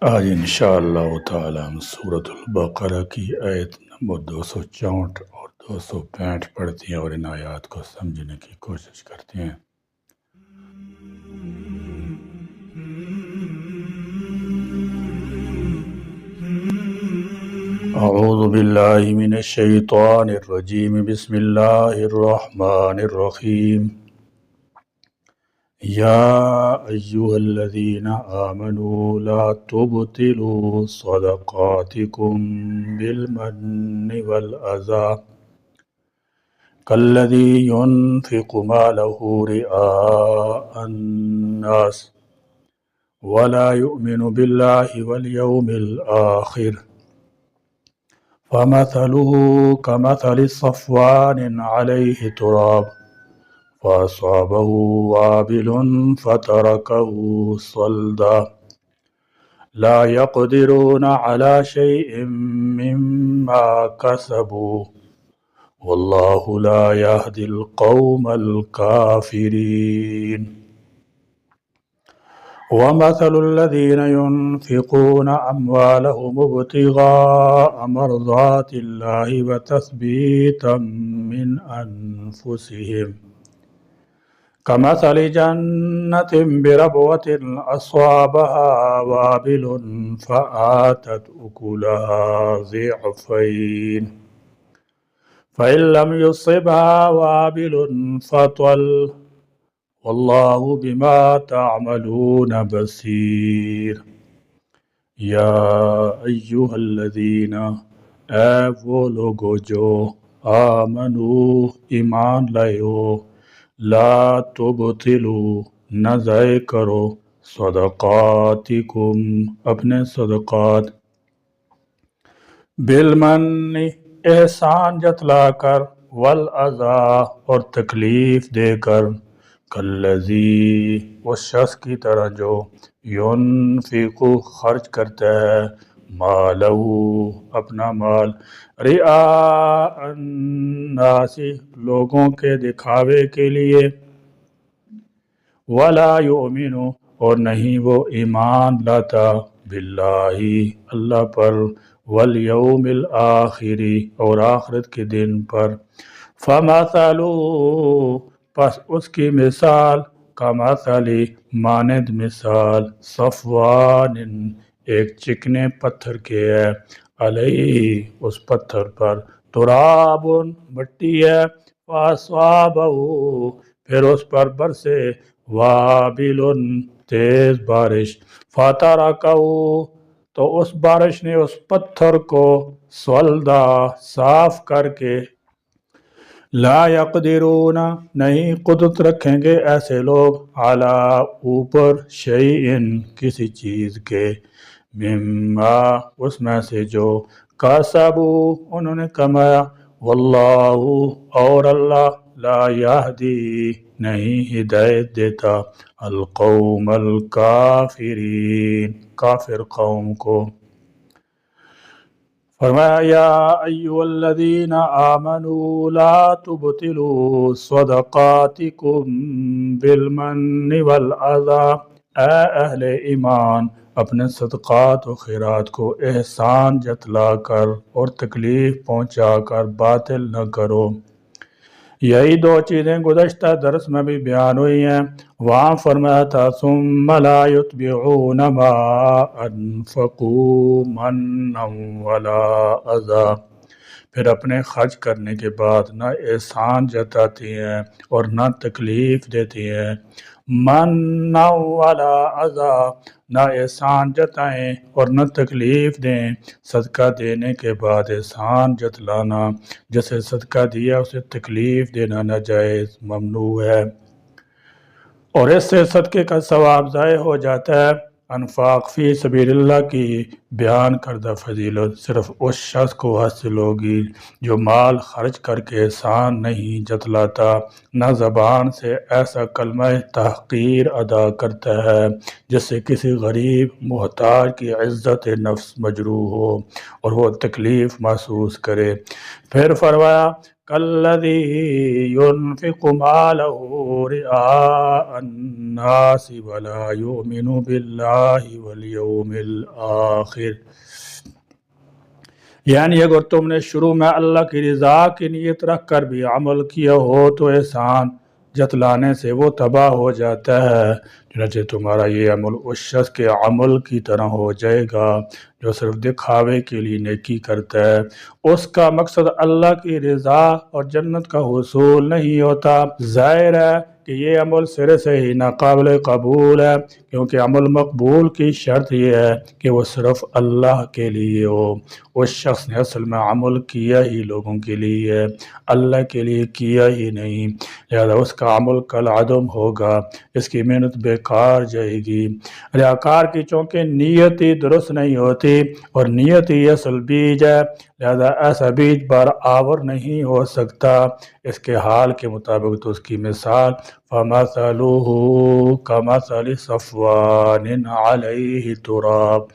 آج انشاءاللہ تعالی ہم سورۃ البقرہ کی آیت نمبر 264 اور 265 پڑھتے ہیں اور ان آیات کو سمجھنے کی کوشش کرتے ہیں۔ اعوذ باللہ من الشیطان الرجیم، بسم اللہ الرحمن الرحیم۔ یا ایہا الذین آمنوا لا تبطلوا صدقاتکم بالمن والأذى كالذي ينفق ماله رئاء الناس ولا يؤمن بالله واليوم الآخر فمثله كمثل صفوان عليه تراب فأصابه وابل فتركه صلدا لا يقدرون على شيء مما كسبوا والله لا يهدي القوم الكافرين۔ ومثل الذين ينفقون أموالهم ابتغاء مرضات الله وتثبيتا من أنفسهم كمثل جنة بربوة أصابها وابل فآتت أكلها ضعفين فإن لم يصبها وابل فطل واللہ بما تعملون بصیر۔ یا ایہا الذین، اے وہ لوگو جو آمنو ایمان لائے ہو، لا تبطلوا نہ ضائع کرو، صدقاتکم اپنے صدقات، بالمن احسان جتلا کر، والاذی اور تکلیف دے کر، کالذی اس شخص کی طرح جو ينفق خرچ کرتا ہے، مالہ اپنا مال، رئاء الناس لوگوں کے دکھاوے کے لیے، ولا یؤمن اور نہیں وہ ایمان لاتا، باللہ اللہ پر، والیوم الآخر اور آخرت کے دن پر، فمثلو پس اس کی مثال، کمثل مانند مثال، صفوان ایک چکنے پتھر کے ہے، علیہ اس پتھر پر، تراب مٹی ہے، فاصابہ پھر اس پر برسے، وابل تیز بارش، فترکہ تو اس بارش نے اس پتھر کو صلدا صاف کر کے، لا یقدرون نہیں قدرت رکھیں گے ایسے لوگ، علی اوپر، شیئن کسی چیز کے، مما اس میں سے جو، کسبو انہوں نے کمایا، واللہ اور اللہ، لا یہدی نہیں ہدایت دیتا، القوم الکافرین کافر قوم کو۔ فرمایا یا ایہا الذین آمنوا لا تبطلوا صدقاتکم بالمن والاذی، اے اہل ایمان اپنے صدقات و خیرات کو احسان جتلا کر اور تکلیف پہنچا کر باطل نہ کرو۔ یہی دو چیزیں گزشتہ درس میں بھی بیان ہوئی ہیں۔ وہاں فرمایا تھا ثم لا یتبعون ما انفقوا منا ولا اذی، پھر اپنے خرچ کرنے کے بعد نہ احسان جتاتے ہیں اور نہ تکلیف دیتے ہیں، منا ولا اذی نہ احسان جتائیں اور نہ تکلیف دیں۔ صدقہ دینے کے بعد احسان جتلانا، جیسے صدقہ دیا اسے تکلیف دینا ناجائز ممنوع ہے، اور اس سے صدقے کا ثواب ضائع ہو جاتا ہے۔ انفاق فی سبیل اللہ کی بیان کردہ فضیلت صرف اس شخص کو حاصل ہوگی جو مال خرچ کر کے احسان نہیں جتلاتا، نہ زبان سے ایسا کلمہ تحقیر ادا کرتا ہے جس سے کسی غریب محتاج کی عزت نفس مجروح ہو اور وہ تکلیف محسوس کرے۔ پھر فرمایا कल्लज़ी युनफ़िक़ु मालहु रिआअ अन्नासि वला युमिनु बिल्लाहि वल यौमिल आखिर। यानी अगर तुमने शुरू में अल्लाह की रज़ा की नीयत रख कर भी अमल किया हो तो एहसान जतलाने से वो तबाह हो जाता है। चुनांचे तुम्हारा ये अमल उस शख्स के अमल की तरह हो जाएगा जो सिर्फ दिखावे के लिए नेकी करता है। उसका मकसद अल्लाह की रज़ा और जन्नत का हुसूल नहीं होता। ज़ाहिर है कि ये अमल सिरे से ही नाकाबिल कबूल है, क्योंकि अमल मकबूल की शर्त यह है कि वो सिर्फ अल्लाह के लिए हो। उस शख्स ने असल में अमल किया ही लोगों के लिए है, अल्लाह के लिए किया ही नहीं, लिहाजा उसका अमल कल अदम होगा, इसकी मेहनत बेकार जाएगी। रियाकार की चूँकि नीयत ही दुरुस्त नहीं होती और नीयत ही असल बीज है, लिहाजा ऐसा बीज बार आवर नहीं हो सकता। इसके हाल के मुताबिक तो उसकी मिसाल फमसलुहु कमसलि सफ़वानिन अलैहि तुराब,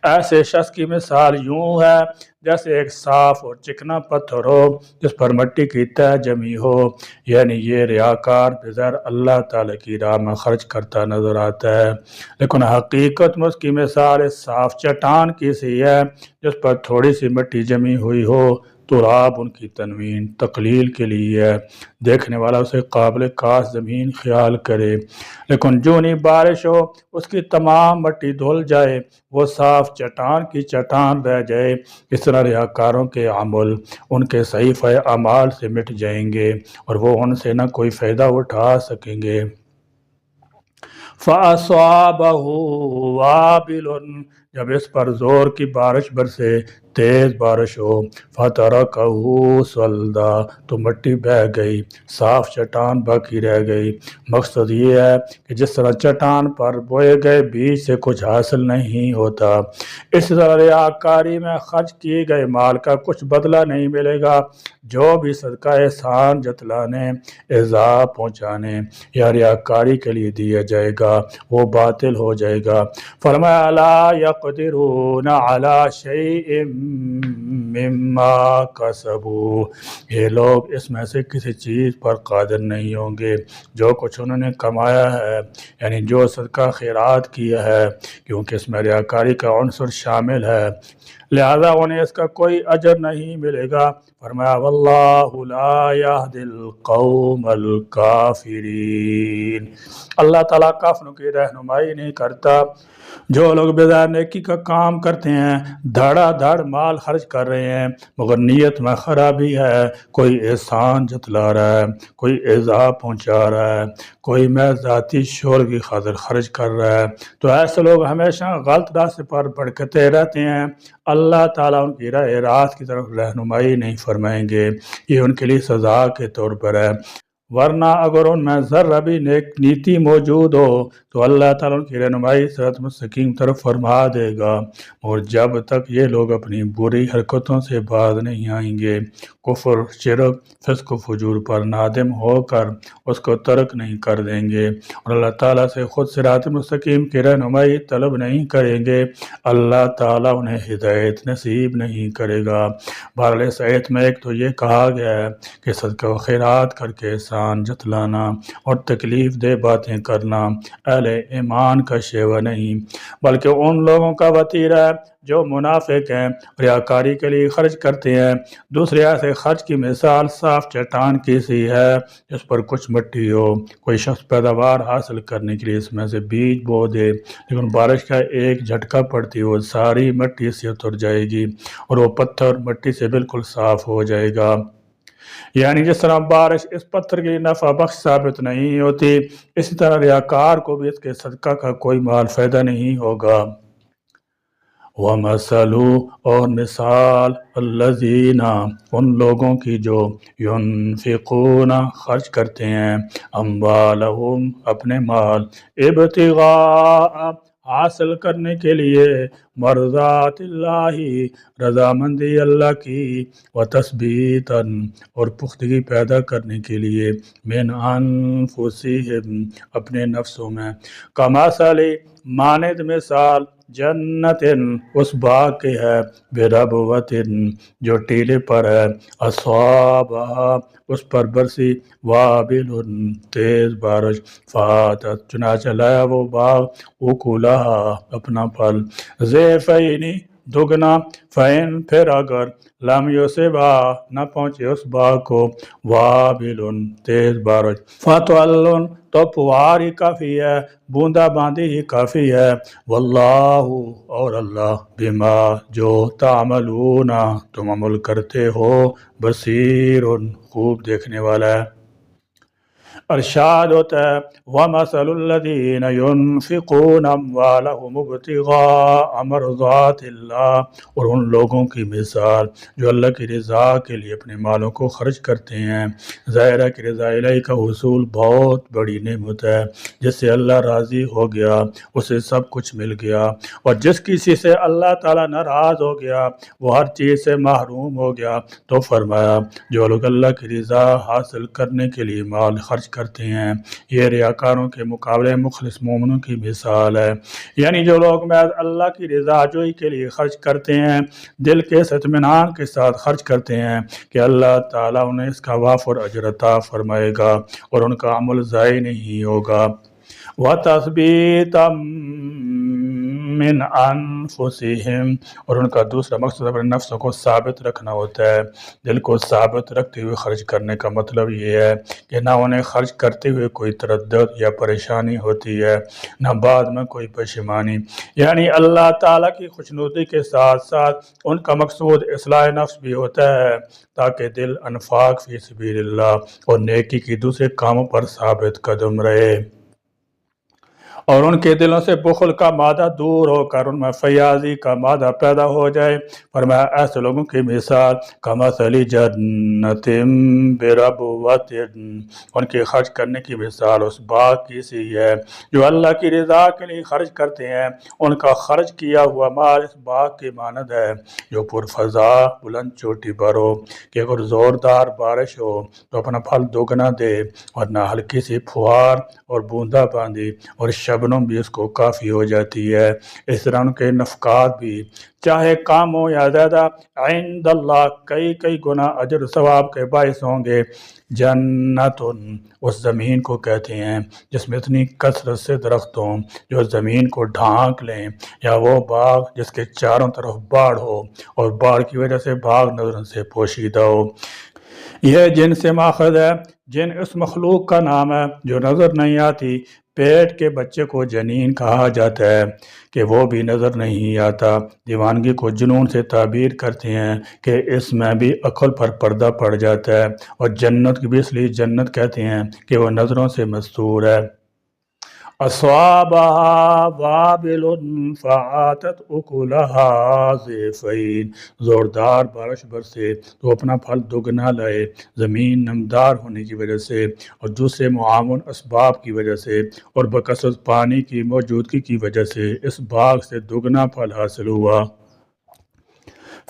ऐसे शख्स की मिसाल यूं है जैसे एक साफ और चिकना पत्थर हो जिस पर मिट्टी की तह जमी हो। यानी ये रियाकार बग़ैर अल्लाह ताला की राह में खर्च करता नजर आता है, लेकिन हकीकत में उसकी मिसाल साफ चट्टान की सी है जिस पर थोड़ी सी मिट्टी जमी हुई हो। तुराब उनकी तनवीन तकलील के लिए है, देखने वाला उसे काबिल काश ज़मीन ख्याल करे, लेकिन जो नहीं बारिश हो उसकी तमाम मिट्टी धुल जाए, वो साफ चट्टान की चट्टान रह जाए। इस तरह रियाकारों के अमल उनके सहीफ़े अमाल से मिट जाएंगे और वो उनसे न कोई फ़ायदा उठा सकेंगे। फ़अस्वाबहु वाबिलुन, जब इस पर ज़ोर की बारिश बरसे, तेज़ बारिश हो, फ़तरकहु सल्दा, तो मिट्टी बह गई, साफ चट्टान बाकी रह गई। मकसद ये है कि जिस तरह चट्टान पर बोए गए बीज से कुछ हासिल नहीं होता, इस तरह रियाकारी में खर्च किए गए माल का कुछ बदला नहीं मिलेगा। जो भी सदका एहसान जतलाने, इज़ा पहुँचाने या रियाकारी के लिए दिया जाएगा वो बातिल हो जाएगा। फरमाया ला यक़दिरूना अला शैइन मिम्मा कसबू, ये लोग इसमें से किसी चीज़ पर कादिर नहीं होंगे जो कुछ उन्होंने कमाया है, यानी जो सदका खैरात किया है, क्योंकि इसमें रियाकारी का उन्सर शामिल है, लिहाजा उन्हें इसका कोई अजर नहीं मिलेगा। फरमाया वल्लाहु ला यहदिल कौमल काफिरीन, अल्लाह ताला काफिरों की रहनुमाई नहीं करता। जो लोग बेजार नेकी का काम करते हैं, धड़ाधड़ माल खर्च कर रहे हैं मगर नीयत में खराबी है, कोई एहसान जतला रहा है, कोई एज़ा पहुंचा रहा है, कोई मैं ज़ाती शोर की खातिर खर्च कर रहा है, तो ऐसे लोग हमेशा गलत रास्ते पर भटकते रहते हैं। अल्लाह ताला उनकी राह रास्त की तरफ रहनुमाई नहीं फरमाएंगे, ये उनके लिए सज़ा के तौर पर है। वरना अगर उनमें ज़र्रा भी नेक नीति मौजूद हो तो अल्लाह ताला उनकी रहनुमाई सिरात मुस्तकीम तरफ फरमा देगा। और जब तक ये लोग अपनी बुरी हरकतों से बाज नहीं आएंगे, कुफ्र, शिरक, फिस्क, फजूर पर नादिम होकर उसको तर्क नहीं कर देंगे और अल्लाह ताला से ख़ुद सिरात मुस्तकीम की रहनुमाई तलब नहीं करेंगे, अल्लाह ताला उन्हें हिदायत नसीब नहीं करेगा। बहरहाल इस आयत में एक तो ये कहा गया है कि सदका खैरात करके एहसान जतलाना और तकलीफ़ दे बातें करना अहले ईमान का शेवा नहीं, बल्कि उन लोगों का वतीरा है जो मुनाफिक हैं, रियाकारी के लिए खर्च करते हैं। दूसरे ऐसे खर्च की मिसाल साफ चट्टान की सी है जिस पर कुछ मिट्टी हो, कोई शख्स पैदावार हासिल करने के लिए इसमें से बीज बो दे, लेकिन बारिश का एक झटका पड़ती हो सारी मिट्टी से उतर जाएगी और वो पत्थर मिट्टी से बिल्कुल साफ हो जाएगा। यानी जिस तरह बारिश इस पत्थर के लिए नफ़ा बख्श साबित नहीं होती, इसी तरह रियाकार को भी इसके सदका का कोई माल फ़ायदा नहीं होगा। वमसलु, और मिसाल अल्लज़ीना, उन लोगों की जो युनफ़िक़ूना खर्च करते हैं, अम्वालहुम, अपने माल, इब्तिग़ाअ, हासिल करने के लिए, मर्ज़ातिल्लाहि, रज़ामंदी अल्लाह की, व तस्बीतन, और पुख्तगी पैदा करने के लिए, मिन अनफुसिहिम, अपने नफ्सों में, कमासली, मानद मिसाल जन्नतिन उस बाग की है, बिरबवतिन जो टीले पर है, अस्वाबहा उस पर बरसी, वाबिलुन तेज बारिश, फातत चुनाचा लाया वो बाग उकुलहा अपना फल, ज़ैफ़ैनी दुगना, फ़ैन फिर अगर लम युसिबा न पहुँचे उस बाग को, वाबिलुन तेज बारिश, फ़तवल्लुन तो पुआर ही काफ़ी है, बूंदा बांदी ही काफ़ी है, वल्लाहु और अल्लाह बिमा जो तामलूना तुम अमल करते हो, बसीरुन खूब देखने वाला है। अरशाद होता है वमसलुल्लज़ीन युनफ़िक़ून अम्वालहुम इब्तिग़ाअ मर्ज़ातिल्लाह, और उन लोगों की मिसाल जो अल्लाह की रज़ा के लिए अपने मालों को खर्च करते हैं। ज़ाहिर है कि रज़ा इलाही का हुसूल बहुत बड़ी नेमत है, जिससे अल्लाह राज़ी हो गया उसे सब कुछ मिल गया, और जिस किसी से अल्लाह ताला नाराज़ हो गया वो हर चीज़ से महरूम हो गया। तो फरमाया जो लोग अल्लाह की रज़ा हासिल करने के लिए माल खर्च करते हैं, ये रियाकारों के मुकाबले मुखलिस मोमिनों की मिसाल है। यानी जो लोग महज अल्लाह की रज़ा जोई के लिए खर्च करते हैं, दिल के इत्मीनान के साथ खर्च करते हैं कि अल्लाह ताला उन्हें इसका वाफर अजर अता फरमाएगा और उनका अमल ज़ाय नहीं होगा। व तस्बीतम मिन अनफुसिहिम, और उनका दूसरा मकसद अपने नफ्सों को साबित रखना होता है। दिल को साबित रखते हुए खर्च करने का मतलब ये है कि ना उन्हें खर्च करते हुए कोई तरद्दुद या परेशानी होती है, ना बाद में कोई परेशानी। यानी अल्लाह ताला की खुशनुदी के साथ साथ उनका मकसूद इस्लाह नफ्स भी होता है, ताकि दिल अनफाक फी सबीलिल्लाह और नेकी की दूसरे कामों पर साबित कदम रहे, और उनके दिलों से बुखल का मादा दूर होकर उनमें फयाजी का मादा पैदा हो जाए। फरमाया ऐसे लोगों की मिसाल कमसली जन्नतिम बिरबवतिन, उनके खर्च करने की मिसाल उस बाग की सी है जो अल्लाह की रज़ा के लिए खर्च करते हैं। उनका खर्च किया हुआ माल इस बाग के मानद है जो पुरफजा बुलंद चोटी पर हो, कि अगर ज़ोरदार बारिश हो तो अपना फल दोगुना दे, और ना हल्की सी फुहार और बूंदा बांदी और शबनम भी उसको काफ़ी हो जाती है। इस तरह उनके नफ़क़ात भी चाहे कम हो या ज़्यादा इंदल्लाह कई कई गुना अजर सवाब के बाइस होंगे। जन्नतुन उस ज़मीन को कहते हैं जिसमें इतनी कसरत से दरख्त हों जो ज़मीन को ढांक लें, या वो बाग जिसके चारों तरफ बाढ़ हो और बाढ़ की वजह से बाग नज़रों से पोशीदा हो। यह जिन से माखज़ है, जिन उस मखलूक का नाम है जो नज़र नहीं आती। पेट के बच्चे को जनीन कहा जाता है कि वो भी नज़र नहीं आता। दीवानगी को जुनून से ताबीर करते हैं कि इसमें भी अक्ल पर पर्दा पड़ जाता है, और जन्नत की भी इसलिए जन्नत कहते हैं कि वह नज़रों से मस्तूर है। अस्वाबहा वाबिलुन फ़आतत उकुलहा ज़ैफ़ैन, ज़ोरदार बारिश बरसे तो अपना फल दुगना लाए, ज़मीन नमदार होने की वजह से और दूसरे मुआवन असबाब की वजह से और बकसरत पानी की मौजूदगी की वजह से इस बाग से दुगना फल हासिल हुआ।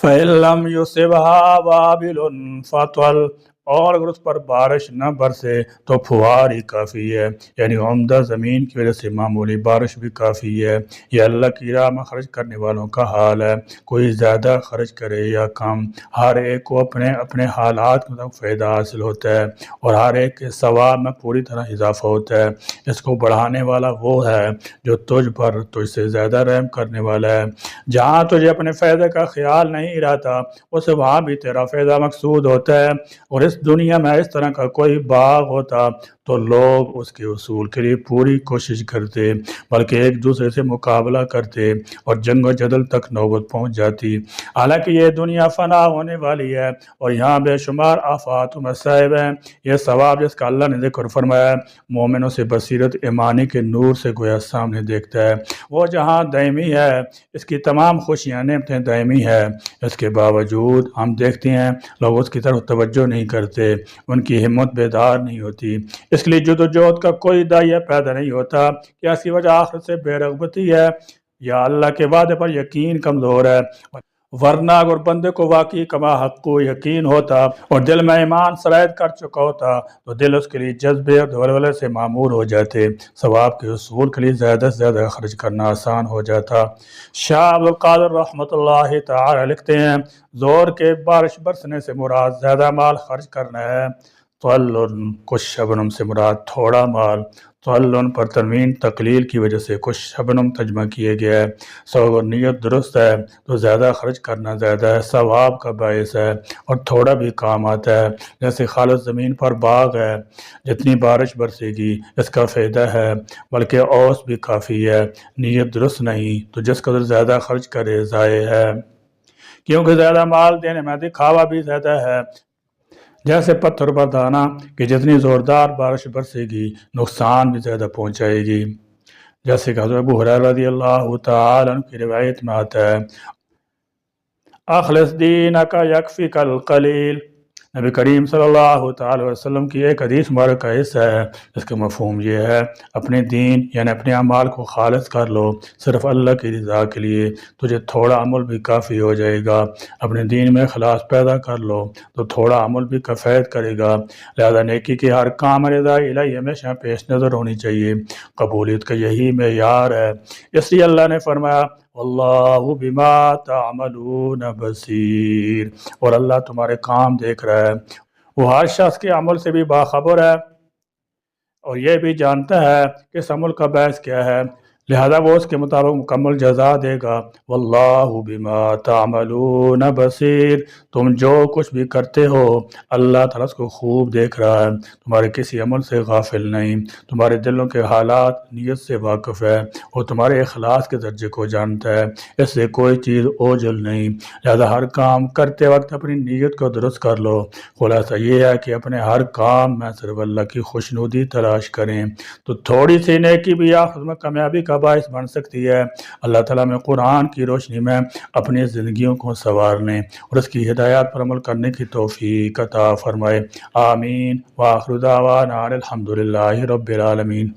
फ़इल्लम युसिबहा वाबिलुन फ़तवल, और अगर उस पर बारिश न बरसे तो फुहार ही काफ़ी है, यानी उम्दा ज़मीन की वजह से मामूली बारिश भी काफ़ी है। यह अल्लाह की राह में खर्च करने वालों का हाल है, कोई ज़्यादा खर्च करे या कम, हर एक को अपने अपने हालात में फ़ायदा हासिल होता है और हर एक के सवाब में पूरी तरह इजाफा होता है। इसको बढ़ाने वाला वो है जो तुझ पर तुझसे ज़्यादा रहम करने वाला है। जहाँ तुझे अपने फ़ायदे का ख्याल नहीं रहता उसे वहाँ भी तेरा फ़ायदा मकसूद होता है, और इस दुनिया में इस तरह का कोई बाग होता तो लोग उसके उसूल के लिए पूरी कोशिश करते, बल्कि एक दूसरे से मुकाबला करते और जंग व जदल तक नौबत पहुंच जाती। हालांकि ये दुनिया फना होने वाली है और यहाँ बेशुमार आफात मसाइब हैं। यह सवाब जिसका अल्लाह ने जिक्र फरमाया मोमिनों से बसीरत ईमानी के नूर से गोया सामने देखता है, वो जहाँ दायमी है, इसकी तमाम खुशियाँ नेमतें दायमी है। इसके बावजूद हम देखते हैं लोग उसकी तरफ तवज्जो नहीं करते, उनकी हिम्मत बेदार नहीं होती। इसलिए जदोजहद का कोई दायिया पैदा नहीं होता। क्या इसकी वजह आखिरत से बेरग़बती है या अल्लाह के वादे पर यकीन कमज़ोर है? ورنہ اگر بندے کو واقعی کما حق کو یقین ہوتا اور دل میں ایمان سرائد کر چکا ہوتا تو دل اس کے لیے جذبے اور ولولے سے معمور ہو جاتے، ثواب کے حصول کے لیے زیادہ سے زیادہ خرچ کرنا آسان ہو جاتا۔ شاہ عبد القادر رحمۃ اللہ تعالی لکھتے ہیں، زور کے بارش برسنے سے مراد زیادہ مال خرچ کرنا ہے، طلن کچھ شبنم سے مراد تھوڑا مال، طلن پر تنوین تقلیل کی وجہ سے کچھ شبنم ترجمہ کیے گیا ہے۔ سو اگر نیت درست ہے تو زیادہ خرچ کرنا زیادہ ہے، ثواب کا باعث ہے اور تھوڑا بھی کام آتا ہے۔ جیسے خالص زمین پر باغ ہے، جتنی بارش برسے گی اس کا فائدہ ہے، بلکہ اوس بھی کافی ہے۔ نیت درست نہیں تو جس قدر زیادہ خرچ کرے ضائع ہے، کیونکہ زیادہ مال دینے میں دکھاوا بھی زیادہ ہے۔ جیسے پتھر پر دانا کہ جتنی زوردار بارش برسے گی نقصان بھی زیادہ پہنچائے گی۔ جیسے کہ حضرت ابو ہریرہ رضی اللہ تعالی عنہ کی روایت میں آتا ہے، اخلص دینک یکفیک القلیل۔ نبی کریم صلی اللہ تعالی وسلم کی ایک حدیث مبارک کا حصہ ہے جس کا مفہوم یہ ہے، اپنے دین یعنی اپنے اعمال کو خالص کر لو صرف اللہ کی رضا کے لیے، تجھے تھوڑا عمل بھی کافی ہو جائے گا۔ اپنے دین میں اخلاص پیدا کر لو تو تھوڑا عمل بھی کفایت کرے گا۔ لہذا نیکی کے ہر کام رضا الہی ہمیشہ پیش نظر ہونی چاہیے، قبولیت کا یہی معیار ہے۔ اس لیے اللہ نے فرمایا، واللہ بما تعملون بصیر، اور اللہ تمہارے کام دیکھ رہا ہے۔ وہ ہر شخص کے عمل سے بھی باخبر ہے اور یہ بھی جانتا ہے کہ اس عمل کا باعث کیا ہے، لہذا وہ اس کے مطابق مکمل جزا دے گا۔ واللہ بما تعملون بصیر، تم جو کچھ بھی کرتے ہو اللہ تعالیٰ اس کو خوب دیکھ رہا ہے، تمہارے کسی عمل سے غافل نہیں، تمہارے دلوں کے حالات نیت سے واقف ہے اور تمہارے اخلاص کے درجے کو جانتا ہے، اس سے کوئی چیز اوجھل نہیں۔ لہذا ہر کام کرتے وقت اپنی نیت کو درست کر لو۔ خلاصہ یہ ہے کہ اپنے ہر کام میں صرف اللہ کی خوشنودی تلاش کریں تو تھوڑی سی نیکی بھی آخر میں کامیابی کا باعث بن سکتی ہے۔ اللہ تعالیٰ میں قرآن کی روشنی میں اپنی زندگیوں کو سنوارنے اور اس کی ہدایات پر عمل کرنے کی توفیق عطا فرمائے۔ آمین۔ وآخر دعوانا الحمدللہ رب العالمین۔